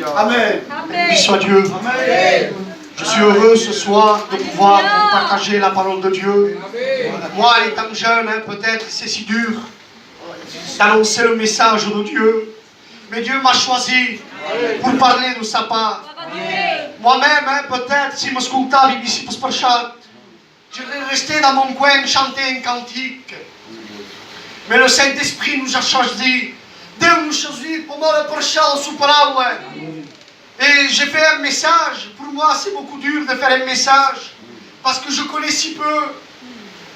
Amen. Béni soit Dieu. Amen. Je suis heureux ce soir de pouvoir vous partager la parole de Dieu. Moi, étant jeune, peut-être c'est si dur d'annoncer le message de Dieu. Mais Dieu m'a choisi pour parler de sa part. Moi-même, peut-être, si je m'ascoltava ici pour prêcher, je vais rester dans mon coin chanter un cantique. Mais le Saint-Esprit nous a choisi. Dieu nous choisit pour moi le prêcher sous parole. Et j'ai fait un message. Pour moi, c'est beaucoup dur de faire un message. Parce que je connais si peu.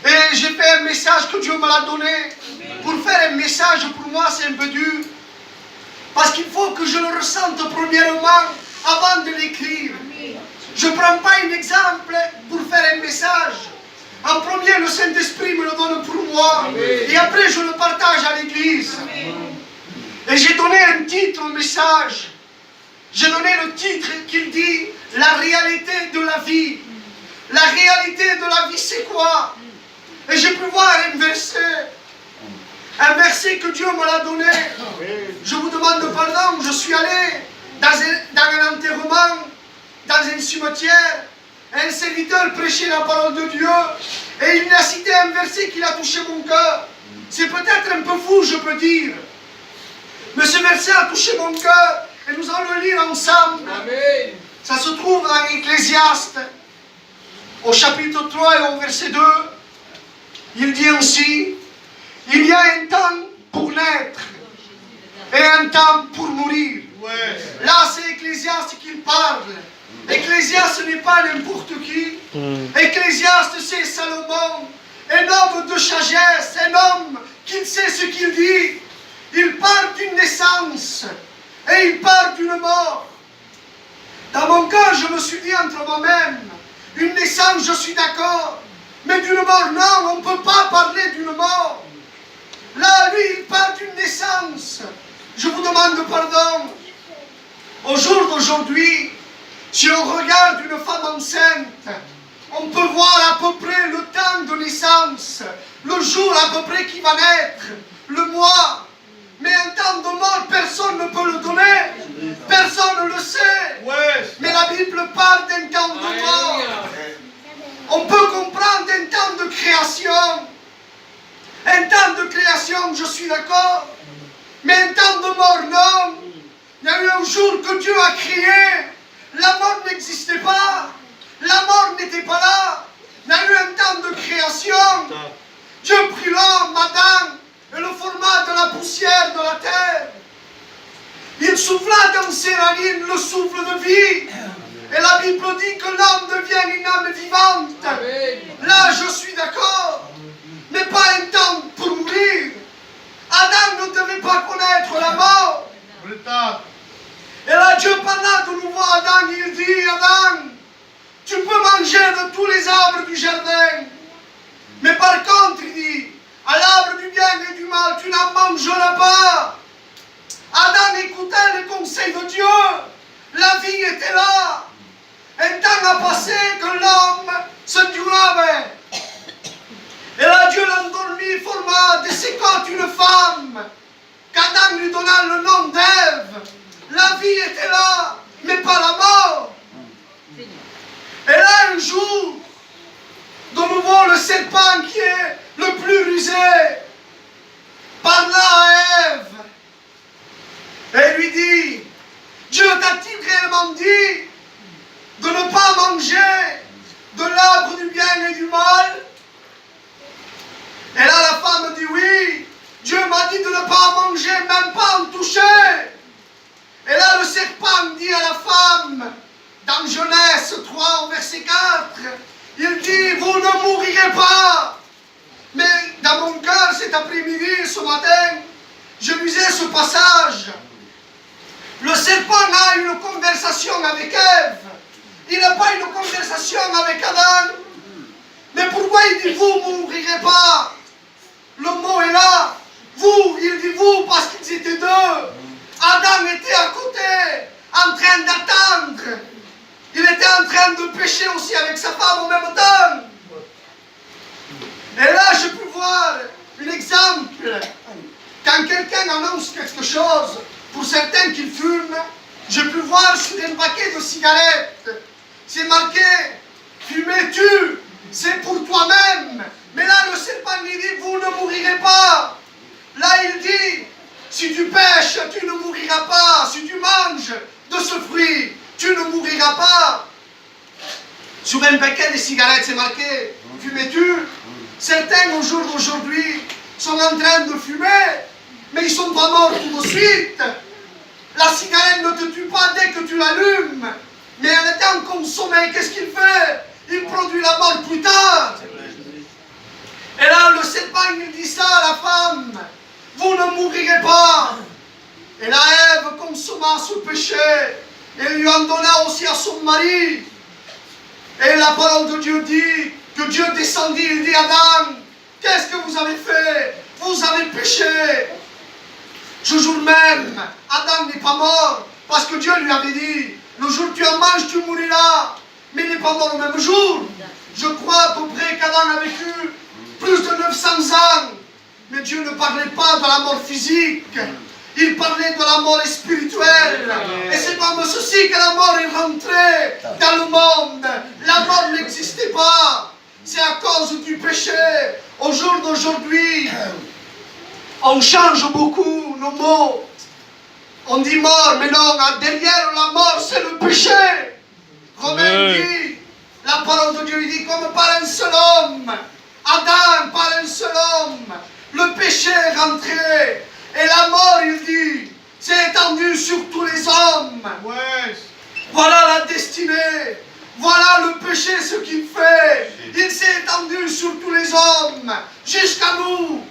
Et j'ai fait un message que Dieu me l'a donné. Pour faire un message, pour moi, c'est un peu dur. Parce qu'il faut que je le ressente premièrement avant de l'écrire. Je ne prends pas un exemple pour faire un message. En premier, le Saint-Esprit me le donne pour moi. Et après, je le partage à l'Église. Et j'ai donné un titre au message. J'ai donné le titre qui dit « La réalité de la vie ». La réalité de la vie, c'est quoi? Et j'ai pu voir un verset que Dieu me l'a donné. Je vous demande pardon, je suis allé dans un enterrement, dans un cimetière. Un serviteur prêchait la parole de Dieu et il a cité un verset qui a touché mon cœur. C'est peut-être un peu fou, je peux dire. Mais ce verset a touché mon cœur et nous allons le lire ensemble. Amen. Ça se trouve dans Ecclésiaste, au chapitre 3 et au verset 2. Il dit ainsi: il y a un temps pour naître et un temps pour mourir. Là, c'est Ecclésiaste qui parle. Ecclésiaste n'est pas n'importe qui. Ecclésiaste, c'est Salomon, un homme de sagesse, un homme qui sait ce qu'il dit. Il parle d'une naissance et il parle d'une mort. Dans mon cœur, je me suis dit entre moi-même, une naissance, je suis d'accord, mais d'une mort, non, on ne peut pas parler d'une mort. Là, lui, il parle d'une naissance. Je vous demande pardon. Au jour d'aujourd'hui, si on regarde une femme enceinte, on peut voir à peu près le temps de naissance, le jour à peu près qui va naître, le mois. Mais un temps de mort, personne ne peut le donner. Personne ne le sait. Mais la Bible parle d'un temps de mort. On peut comprendre un temps de création. Un temps de création, je suis d'accord. Mais un temps de mort, non. Il y a eu un jour que Dieu a créé. La mort n'existait pas. La mort n'était pas là. Il y a eu un temps de création. Dieu prit l'homme, Adam, et le format de la poussière de la terre. Il souffla dans ses narines le souffle de vie. Et la Bible dit que l'homme devient une âme vivante. Là, je suis d'accord. Mais pas un temps pour mourir. Adam ne devait pas connaître la mort. Et là, Dieu parla de nouveau à Adam. Il dit: Adam, tu peux manger de tous les arbres du jardin. Mais par contre, il dit, à l'arbre du bien et du mal, tu n'en mangeras pas. Adam écoutait le conseil de Dieu. La vie était là. Un temps a passé que l'homme se tuait. Et là, Dieu l'endormit, forma de ses côtes une femme, qu'Adam lui donna le nom d'Ève. La vie était là, mais pas la mort. Et là, un jour, de nouveau, le serpent qui est le plus rusé parla à Ève et lui dit: Dieu t'a-t-il réellement dit de ne pas manger de l'arbre du bien et du mal? Et là, la femme dit: oui, Dieu m'a dit de ne pas manger, même pas en toucher. Et là, le serpent dit à la femme, dans Genèse 3, au verset 4, il dit: vous ne mourirez pas. Mais dans mon cœur, cet après-midi, ce matin, je lisais ce passage. Le serpent a une conversation avec Ève. Il n'a pas une conversation avec Adam. Mais pourquoi il dit: vous ne mourirez pas? Le mot est là. Vous, il dit vous parce qu'ils étaient deux. Adam était à côté, en train d'attendre. Il était en train de pécher aussi avec sa femme en même temps. Et là, je peux voir un exemple. Quand quelqu'un annonce quelque chose, pour certains qui fument, J'ai pu voir sur un paquet de cigarettes, c'est marqué « Fumer-tu, c'est pour toi-même ». Mais là, le serpent il dit « Vous ne mourirez pas ». Là, il dit « Si tu pêches, tu ne mouriras pas. Si tu manges de ce fruit, tu ne mouriras pas. » Sur un paquet de cigarettes, c'est marqué « Fumes-tu ». Certains, au jour d'aujourd'hui, sont en train de fumer, mais ils ne sont pas morts tout de suite. La cigarette ne te tue pas dès que tu l'allumes, mais en étant consommé, qu'est-ce qu'il fait? Il produit la mort plus tard. Et là, le serpent, il dit ça à la femme, vous ne mourirez pas. Et là, Ève consomma ce péché, et lui en donna aussi à son mari. Et la parole de Dieu dit que Dieu descendit, il dit à Adam, qu'est-ce que vous avez fait? Vous avez péché. Ce jour même, Adam n'est pas mort, parce que Dieu lui avait dit, le jour où tu en manges, tu mouriras. Mais il n'est pas mort le même jour. Je crois à peu près qu'Adam a vécu plus de 900 ans. Mais Dieu ne parlait pas de la mort physique. Il parlait de la mort spirituelle. Et c'est comme ceci que la mort est rentrée dans le monde. La mort n'existait pas. C'est à cause du péché. Au jour d'aujourd'hui, on change beaucoup nos mots. On dit mort, mais non, derrière la mort, c'est le péché. Romain dit, la parole de Dieu dit, comme par un seul homme, Adam, par un seul homme, le péché est rentré. Et la mort, il dit, c'est étendu sur tous les hommes. Voilà la destinée. Voilà le péché, ce qu'il fait. Il s'est étendu sur tous les hommes, jusqu'à nous.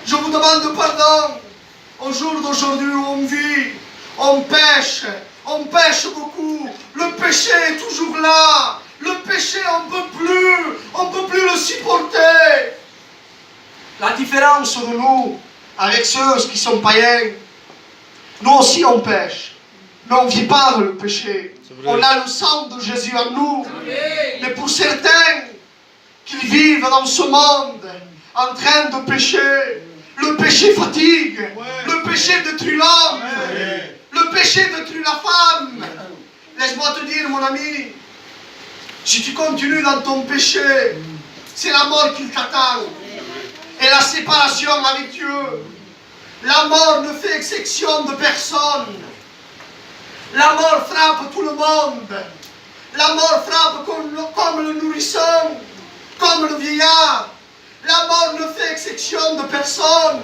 Je vous demande pardon. Au jour d'aujourd'hui où on vit, on pêche beaucoup. Le péché est toujours là. Le péché, on ne peut plus le supporter. La différence de nous, avec ceux qui sont païens, nous aussi on pêche. Mais on ne vit pas dans le péché. On a le sang de Jésus en nous. Mais pour certains qui vivent dans ce monde en train de pécher, le péché fatigue, le péché détruit l'homme, le péché détruit la femme. Laisse-moi te dire, mon ami, si tu continues dans ton péché, c'est la mort qui t'attend. Et la séparation avec Dieu. La mort ne fait exception de personne. La mort frappe tout le monde. La mort frappe comme le nourrisson, comme le vieillard. La mort ne fait exception de personne.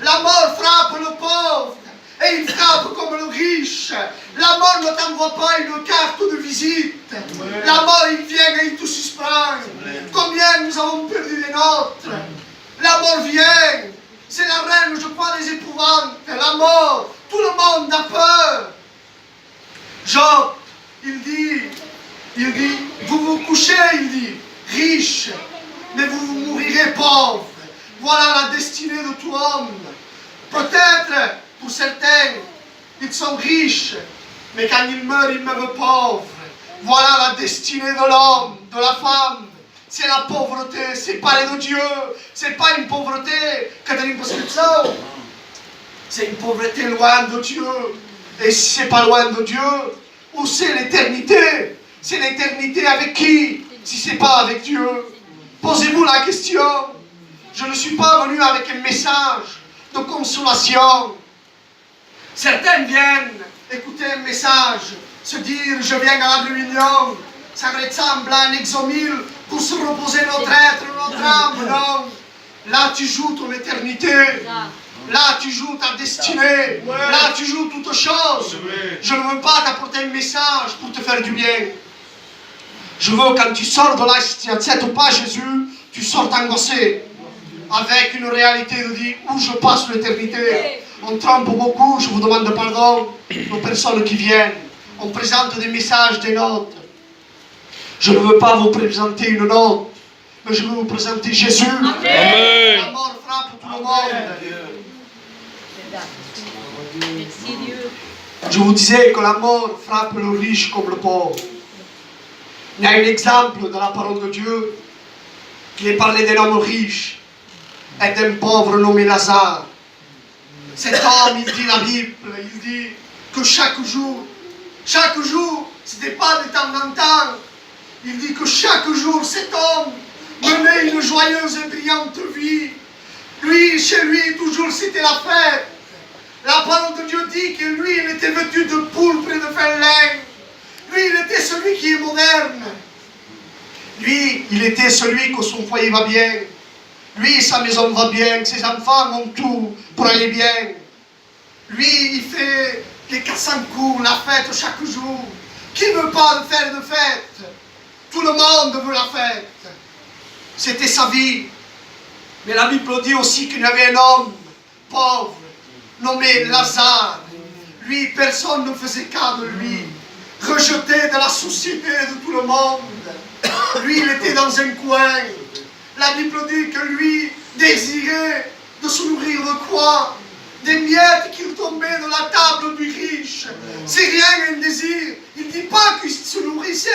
La mort frappe le pauvre et il frappe comme le riche. La mort ne t'envoie pas une carte de visite. La mort, il vient et il te suspend. Combien nous avons perdu des nôtres. La mort vient. C'est la reine, je crois, des épouvantes. La mort, tout le monde a peur. Job, il dit, vous vous couchez, il dit, riche, mais vous vous mourirez pauvre. Voilà la destinée de tout homme. Peut-être, pour certains, ils sont riches, mais quand ils meurent pauvres. Voilà la destinée de l'homme, de la femme. C'est la pauvreté, c'est parler de Dieu. C'est pas une pauvreté que de l'impossibilité. C'est une pauvreté loin de Dieu. Et si c'est pas loin de Dieu, où c'est l'éternité? C'est l'éternité avec qui? Si c'est pas avec Dieu. Posez-vous la question. Je ne suis pas venu avec un message de consolation. Certains viennent écouter un message, se dire je viens à la réunion, ça ressemble à un exomile pour se reposer notre être, notre âme. Non, là tu joues ton éternité. Là, tu joues ta destinée. Là, tu joues toute chose. Je ne veux pas t'apporter un message pour te faire du bien. Je veux, quand tu sors de là, si tu n'acceptes pas Jésus, tu sors angoissé. Avec une réalité de dire où je passe l'éternité. On trompe beaucoup, je vous demande pardon aux personnes qui viennent. On présente des messages, des notes. Je ne veux pas vous présenter une note, mais je veux vous présenter Jésus. Amen. La mort frappe tout le monde. Merci Dieu. Je vous disais que la mort frappe le riche comme le pauvre. Il y a un exemple de la parole de Dieu qui est parlé d'un homme riche et d'un pauvre nommé Lazare. Cet homme, il dit la Bible, il dit que chaque jour, c'était pas de temps en temps, il dit que chaque jour cet homme menait une joyeuse et brillante vie. Lui, chez lui, toujours c'était la fête. La parole de Dieu dit que lui, il était vêtu de pourpre et de fin lin. Lui, il était celui qui est moderne. Lui, il était celui que son foyer va bien. Lui, sa maison va bien, ses enfants ont tout pour aller bien. Lui, il fait les 400 coups, la fête chaque jour. Qui ne veut pas faire de fête? Tout le monde veut la fête. C'était sa vie. Mais la Bible dit aussi qu'il y avait un homme pauvre, nommé Lazare. Lui, personne ne faisait cas de lui. Rejeté de la société de tout le monde. Lui, il était dans un coin. La Bible dit que lui désirait de se nourrir de quoi? Des miettes qui tombaient de la table du riche. C'est rien un désir. Il ne dit pas qu'il se nourrissait.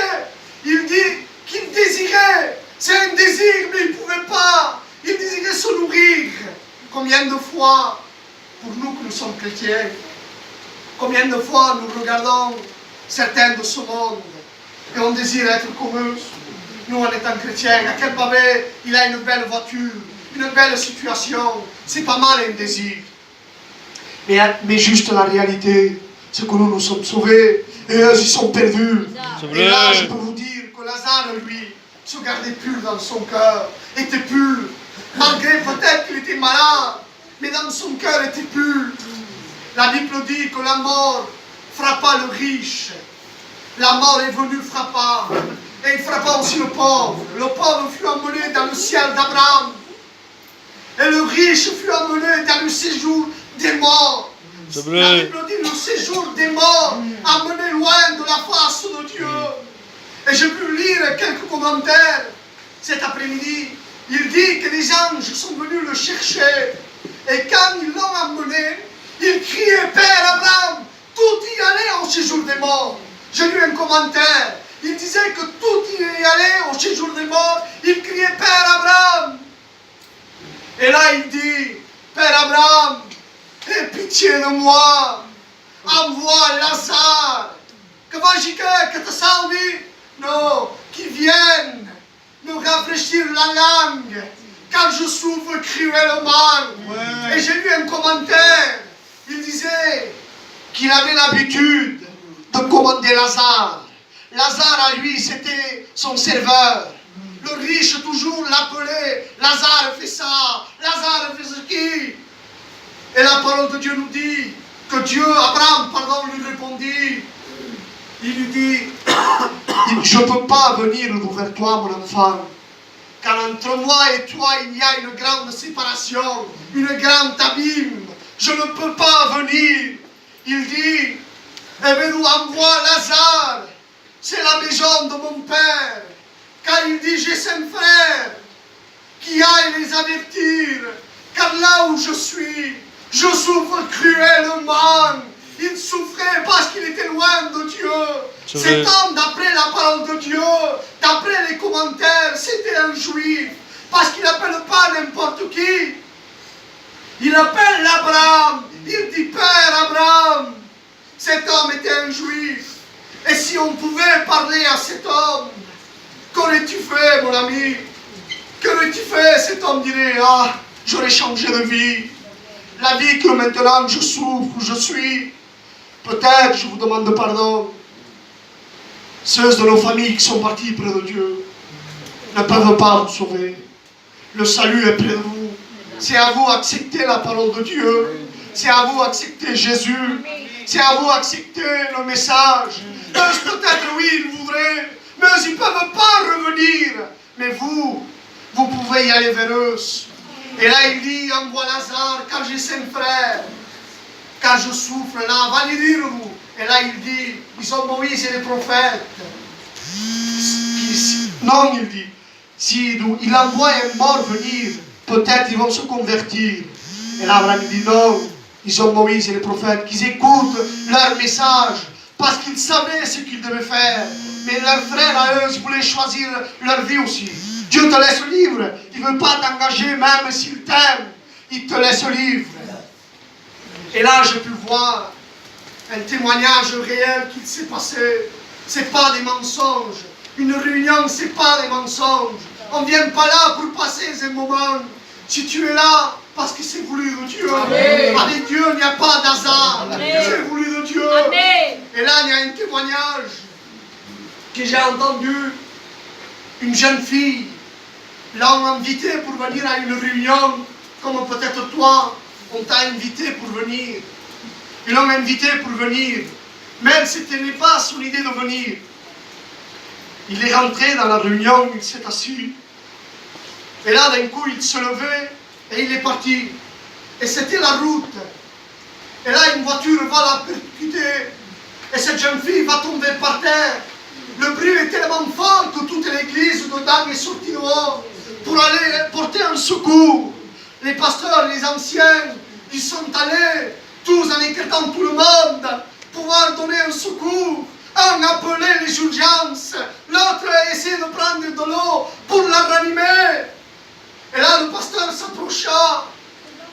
Il dit qu'il désirait. C'est un désir, mais il ne pouvait pas. Il désirait se nourrir. Combien de fois, pour nous que nous sommes chrétiens, combien de fois nous regardons certains de ce monde et on désire être comme eux. Nous, en étant chrétiens, à quel Babé, il a une belle voiture, une belle situation. C'est pas mal un désir. Mais juste la réalité, c'est que nous sommes sauvés et eux, ils sont perdus. Et là, je peux vous dire que Lazare, lui, se gardait pur dans son cœur, était pur. Malgré peut-être qu'il était malade, mais dans son cœur était pur. La Bible dit que la mort frappa le riche. La mort est venue frappa. Et il frappa aussi le pauvre. Le pauvre fut emmené dans le ciel d'Abraham. Et le riche fut emmené dans le séjour des morts. La Bible dit le séjour des morts, emmené loin de la face de Dieu. Et j'ai pu lire quelques commentaires cet après-midi. Il dit que les anges sont venus le chercher. Et quand ils l'ont emmené, il criait, Père Abraham, tout y allait au séjour des morts. J'ai lu un commentaire. Il disait que tout y allait au séjour des morts. Il criait, Père Abraham. Et là, il dit, Père Abraham, aie pitié de moi. Envoie Lazare. Que va-t-il que te salvi? Non, qui vienne me rafraîchir la langue. Car je souffre cruellement. Ouais. Et j'ai lu un commentaire. Il disait qu'il avait l'habitude de commander Lazare. Lazare à lui, c'était son serveur. Le riche toujours l'appelait. Lazare fait ça. Lazare fait ce qui. Et la parole de Dieu nous dit que Abraham, lui répondit. Il lui dit, je ne peux pas venir vers toi, mon enfant. Car entre moi et toi, il y a une grande séparation, une grande abîme. Je ne peux pas venir. Il dit, eh bien, nous envoie Lazare. C'est la maison de mon père. Car il dit, j'ai 5 frères qui aillent les avertir. Car là où je suis, je souffre cruellement. Il souffrait parce qu'il était loin de Dieu. Cet homme, d'après la parole de Dieu, d'après les commentaires, c'était un juif. Parce qu'il n'appelle pas n'importe qui. Il appelle Abraham. Il dit, Père Abraham. Cet homme était un juif. Et si on pouvait parler à cet homme, qu'aurais-tu fait, mon ami? Qu'aurais-tu fait? Cet homme dirait, ah, j'aurais changé de vie. La vie que maintenant je souffre, je suis. Peut-être, je vous demande pardon. Ceux de nos familles qui sont partis près de Dieu ne peuvent pas vous sauver. Le salut est près de vous. C'est à vous d'accepter la parole de Dieu. C'est à vous d'accepter Jésus. C'est à vous d'accepter le message. Peut-être, oui, ils voudraient, mais ils ne peuvent pas revenir. Mais vous pouvez y aller vers eux. Et là, il dit, envoie Lazare, car j'ai 5 frères. Car je souffre là, va les dire vous. Et là il dit, ils sont Moïse et les prophètes. Non, il dit, si il envoie un mort venir, peut-être ils vont se convertir. Et là Abraham dit non, ils sont Moïse et les prophètes, qu'ils écoutent leur message, parce qu'ils savaient ce qu'ils devaient faire. Mais leurs frères à eux, ils voulaient choisir leur vie aussi. Dieu te laisse libre, il ne veut pas t'engager même s'il t'aime, il te laisse libre. Et là, j'ai pu voir un témoignage réel qu'il s'est passé. C'est pas des mensonges. Une réunion, c'est pas des mensonges. On ne vient pas là pour passer un moment. Si tu es là, parce que c'est voulu de Dieu. Amen. Avec Dieu, il n'y a pas d'hasard. C'est voulu de Dieu. Amen. Et là, il y a un témoignage que j'ai entendu. Une jeune fille l'ont invité pour venir à une réunion, comme peut-être toi, on t'a invité pour venir. Ils l'ont invité pour venir. Même si ce n'est pas son idée de venir. Il est rentré dans la réunion, il s'est assis. Et là, d'un coup, il se levait et il est parti. Et c'était la route. Et là, une voiture va la percuter. Et cette jeune fille va tomber par terre. Le bruit est tellement fort que toute l'église dedans est sortie dehors pour aller porter un secours. Les pasteurs, les anciens, ils sont allés, tous en écartant tout le monde, pouvoir donner un secours. Un appelait les urgences, l'autre essayait de prendre de l'eau pour la ranimer. Et là, le pasteur s'approcha,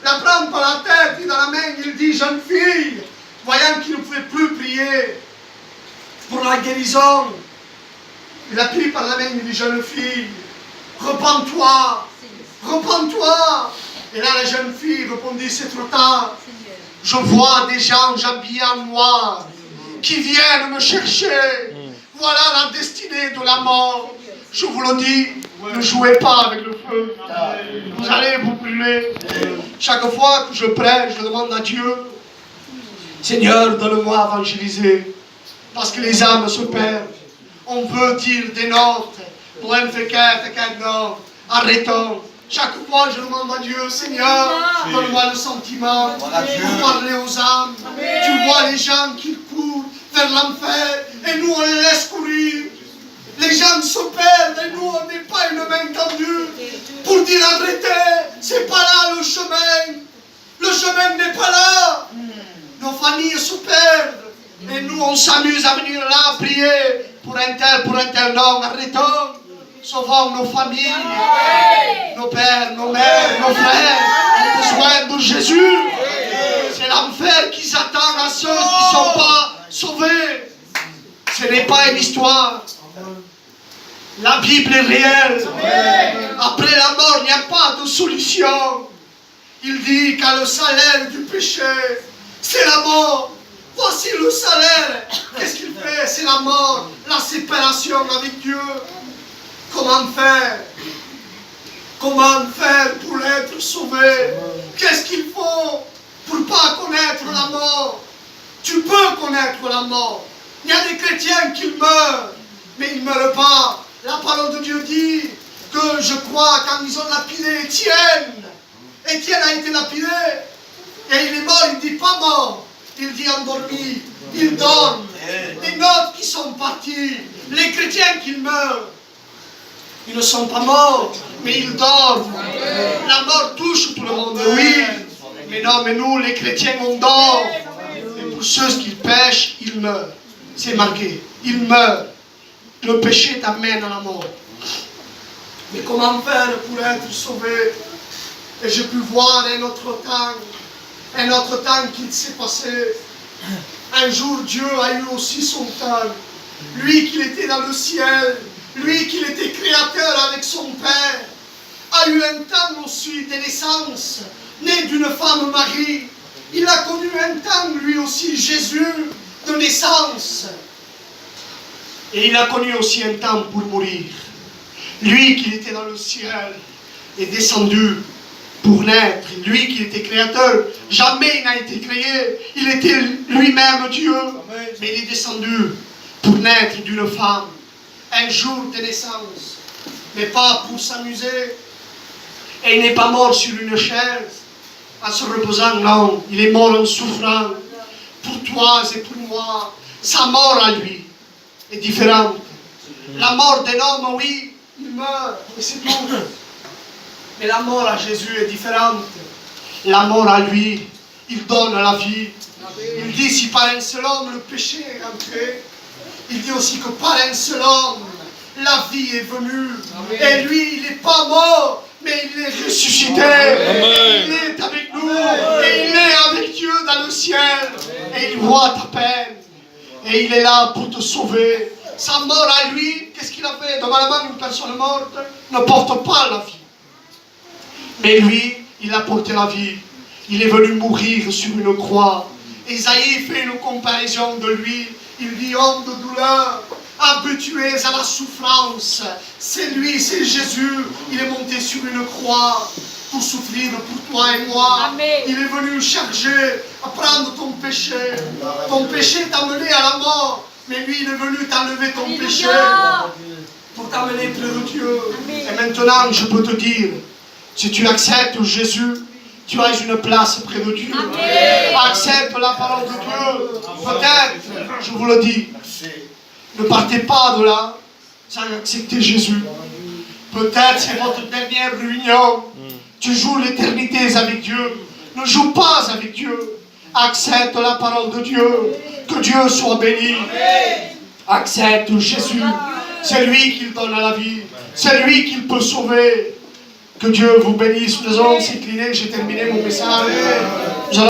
la prend par la tête et dans la main, il dit, jeune fille, voyant qu'il ne pouvait plus prier pour la guérison, il a pris par la main, il dit, jeune fille, repens-toi, repens-toi. Et là, la jeune fille répondit, c'est trop tard. Je vois des gens habillés en noir qui viennent me chercher. Voilà la destinée de la mort. Je vous le dis, ne jouez pas avec le feu. Vous allez vous brûler. Chaque fois que je prêche, je demande à Dieu, Seigneur, donne-moi à évangéliser. Parce que les âmes se perdent. On veut dire des notes. Arrêtons. Chaque fois, je demande à Dieu, Seigneur, donne-moi le sentiment pour parler aux âmes. Tu vois les gens qui courent vers l'enfer et nous, on les laisse courir. Les gens se perdent et nous, on n'est pas une main tendue pour dire arrêtez, c'est pas là le chemin. Le chemin n'est pas là. Nos familles se perdent et nous, on s'amuse à venir là prier pour un tel, non, arrêtons. Sauvons nos familles, nos pères, nos mères, nos frères, ont besoin de Jésus. C'est l'enfer qui s'attend à ceux qui ne sont pas sauvés. Ce n'est pas une histoire. La Bible est réelle. Après la mort, il n'y a pas de solution. Il dit qu'à le salaire du péché, c'est la mort. Voici le salaire. Qu'est-ce qu'il fait? C'est la mort, la séparation avec Dieu. Comment faire? Comment faire pour être sauvé? Qu'est-ce qu'il faut pour ne pas connaître la mort? Tu peux connaître la mort. Il y a des chrétiens qui meurent, mais ils ne meurent pas. La parole de Dieu dit que je crois quand ils ont lapidé Étienne. Étienne a été lapidé et il est mort, il ne dit pas mort, il dit endormi, il dort. Les nôtres qui sont partis, les chrétiens qui meurent, ils ne sont pas morts, mais ils dorment. La mort touche tout le monde, oui. Mais non, mais nous, les chrétiens, on dort. Et pour ceux qui pêchent, ils meurent. C'est marqué. Ils meurent. Le péché t'amène à la mort. Mais comment faire pour être sauvé? Et j'ai pu voir un autre temps qui s'est passé. Un jour, Dieu a eu aussi son temps. Lui qui était dans le ciel, lui qui était créateur avec son Père, a eu un temps aussi de naissance, né d'une femme Marie. Il a connu un temps, lui aussi, Jésus, de naissance. Et il a connu aussi un temps pour mourir. Lui qui était dans le ciel est descendu pour naître. Lui qui était créateur, jamais il n'a été créé. Il était lui-même Dieu. Mais il est descendu pour naître d'une femme. Un jour de naissance. Mais pas pour s'amuser. Et il n'est pas mort sur une chaise en se reposant. Non, il est mort en souffrant. Pour toi et pour moi. Sa mort à lui est différente. La mort d'un homme, oui, il meurt, et c'est tout. Mais la mort à Jésus est différente. La mort à lui, il donne la vie. Il dit, si par un seul homme le péché est rentré, il dit aussi que par un seul homme, la vie est venue. Et lui, il n'est pas mort, mais il est ressuscité. Il est avec nous. Et il est avec Dieu dans le ciel. Et il voit ta peine. Et il est là pour te sauver. Sa mort à lui, qu'est-ce qu'il a fait? Normalement, une personne morte ne porte pas la vie. Mais lui, il a porté la vie. Il est venu mourir sur une croix. Isaïe fait une comparaison de lui. Il dit, homme de douleur, habitué à la souffrance. C'est lui, c'est Jésus. Il est monté sur une croix pour souffrir pour toi et moi. Amen. Il est venu charger, à prendre ton péché. Ton péché t'a mené à la mort. Mais lui, il est venu t'enlever ton Alléluia. péché pour t'amener près de Dieu. Amen. Et maintenant, je peux te dire, si tu acceptes Jésus, tu as une place près de Dieu. Amen. Accepte la parole de Dieu. Peut-être, je vous le dis, ne partez pas de là sans accepter Jésus. Peut-être c'est votre dernière réunion. Tu joues l'éternité avec Dieu. Ne joue pas avec Dieu. Accepte la parole de Dieu. Que Dieu soit béni. Accepte Jésus. C'est lui qui donne la vie. C'est lui qui peut sauver. Que Dieu vous bénisse. Nous allons s'incliner. J'ai terminé mon message.